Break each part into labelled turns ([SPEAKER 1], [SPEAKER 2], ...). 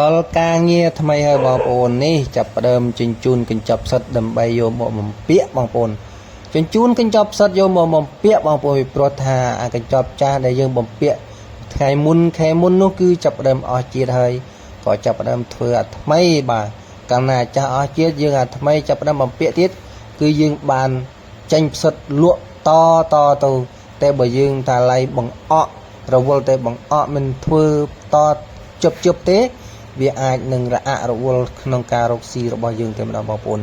[SPEAKER 1] ដល់ការងារថ្មីហើយបងប្អូននេះចាប់ផ្ដើមជញ្ជូនកញ្ចប់សិតដើម្បីយកមកបំពាក់បងប្អូនជញ្ជូនកញ្ចប់សិតយកមកបំពាក់បងប្អូនពីព្រោះថាអាកញ្ចប់ចាស់ដែលយើងបំពាក់ថ្ងៃមុនខែមុននោះគឺចាប់ផ្ដើមអស់ជាតិហើយក៏ចាប់ផ្ដើមធ្វើអាថ្មីបាទកាលណាចាស់អស់ជាតិយើងអាថ្មីចាប់ផ្ដើមបំពាក់ទៀតគឺយើងបានចេញផ្សិតលក់តទៅតែបើយើងតាឡៃបង្អក់រវល់តែបង្អក់មិនធ្វើតជប់ទេវាអាចនឹងរអាក់រវល់ក្នុងការរកស៊ីរបស់យើងតែម្ដងបងប្អូន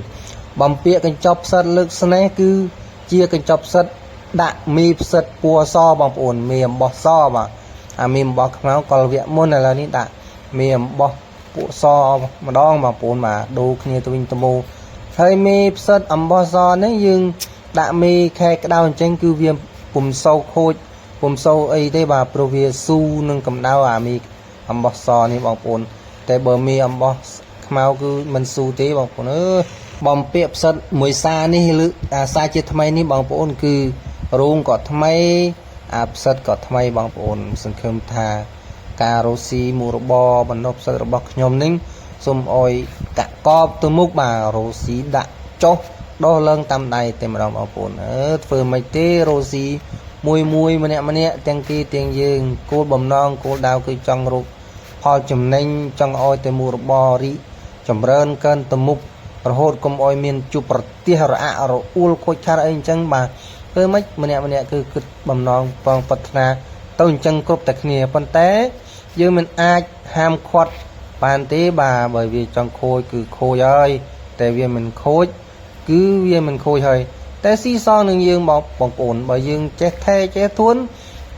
[SPEAKER 1] បំពាក់កញ្ចប់ផ្សិតលើកស្នេះគឺជាកញ្ចប់ផ្សិតដាក់មីផ្សិតពណ៌សបងប្អូនមីអំបោះសបាទអាមីអំបោះខ្មៅកលវៈមុនឥឡូវនេះដាក់មីអំបោះពណ៌សម្ដងបងប្អូនបាទដូរគ្នាទៅវិញទៅមកហើយមីផ្សិតអំបោះសនេះយើងដាក់មីខែក្តៅអញ្ចឹងគឺវាពុំសូវខូចពុំសូវអីទេបាទព្រោះវាស៊ូនឹងកម្ដៅអាមីអំបោះសនេះបងប្អូនតែបើមីអំបោះខ្មៅគឺមិនស៊ូទេបងប្អូនអើយបំពាក់ផ្សិតមួយសានេះឬអាសាជាថ្មីនេះបងប្អូនគឺរោងក៏ថ្មីអាផ្សិតក៏ថ្មីបងប្អូនសង្ឃឹមថាការរស់ស៊ីមួយរបរបណ្ដុះផ្សិតរបស់ខ្ញុំនេះសូមអោយកកបទៅមុខបាទរស់ស៊ីដាក់ចុះដោះឡើងតាមដៃតែម្ដងបងប្អូនធ្វើមិនទេរស់ស៊ីមួយម្នាក់ទាំងគេទាំងយើងគោលបំណងគោលដៅគឺចង់រកផលចំណេញចង់ឲ្យតែមួយរបររីចម្រើនកើនទៅមុខរហូតកុំឲ្យមានជួបប្រទេសរអាក់រអួលខូចខាតអីអញ្ចឹងបាទធ្វើម៉េចម្នាក់គឺគិតបំណងបងប្រាថ្នាទៅអញ្ចឹងគ្រប់តែគ្នាប៉ុន្តែយើងមិនអាចហាមឃាត់បានទេបាទបើវាចង់ខូចគឺខូចហើយតែវាមិនខូចគឺវាមិនខូចហើយតែស៊ីសងនឹងយើងបងប្អូនបើយើងចេះថែចេះធួន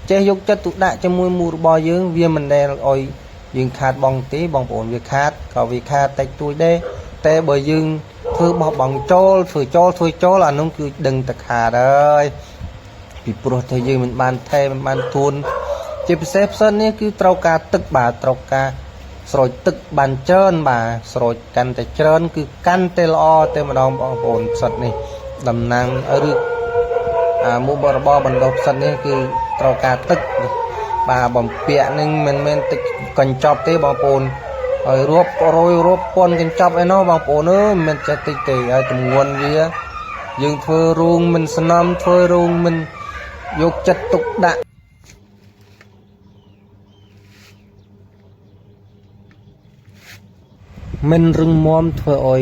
[SPEAKER 1] ចេះយកចិត្តទុកដាក់ជាមួយមួយរបស់យើងវាមិនដែលឲ្យយើងខាតបងទេបងប្អូនវាខាតក៏វាខាតតិចតួចដែរតែបើយើងធ្វើបោះបង់ចូលធ្វើចូលអានោះគឺដឹងតែខាតហើយពីព្រោះតែយើងមិនបានថែមិនបានធួនជាពិសេសផ្សិតនេះគឺត្រូវការទឹកបាទត្រូវការស្រោចទឹកបានច្រើនបាទស្រោចកាន់តែច្រើនគឺកាន់តែល្អតែម្ដងបងប្អូនផ្សិតនេះតំណាងឬមុខរបរបណ្ដុះផ្សិតនេះគឺត្រូវការទឹកបាទបំពាក់នឹងមិនមែនទឹកកញ្ចប់ទេបងប្អូនហើយរាប់ពាន់កញ្ចប់ឯណោះបងប្អូនអើយមិនចេះតិចទេហើយទម្ងន់វាយើងធ្វើរោងមិនស្នំធ្វើរោងមិនយកចិត្តទុកដាក់មិនរឹងមាំធ្វើឲ្យ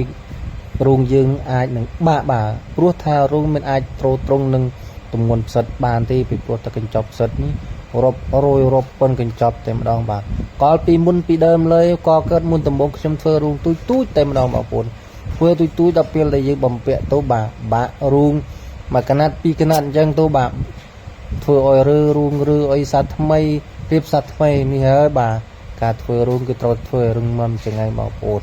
[SPEAKER 1] រោងយើងអាចនឹងបាក់បាទព្រោះថារោងមិនអាចត្រង់នឹងទម្ងន់ផ្សិតបានទេពីព្រោះតែកញ្ចប់ផ្សិតនេះរាប់ពាន់កញ្ចប់តែម្ដងបាទកាលពីមុនពីដើមเลยក៏កើតមុនដំបូងខ្ញុំធ្វើរោងទូចតែម្ដងបងប្អូនធ្វើទូចដល់ពេលដែលយើងបំពាក់ទៅបាក់រោងមួយកណាត់ពីរកណាត់អញ្ចឹងទៅបាទធ្វើឲ្យរោងឲ្យសាថ្មីរៀបសាថ្មីនេះហើយបាទការធ្វើរោងគឺត្រូវធ្វើរឹងមាំចឹងហើយបងប្អូន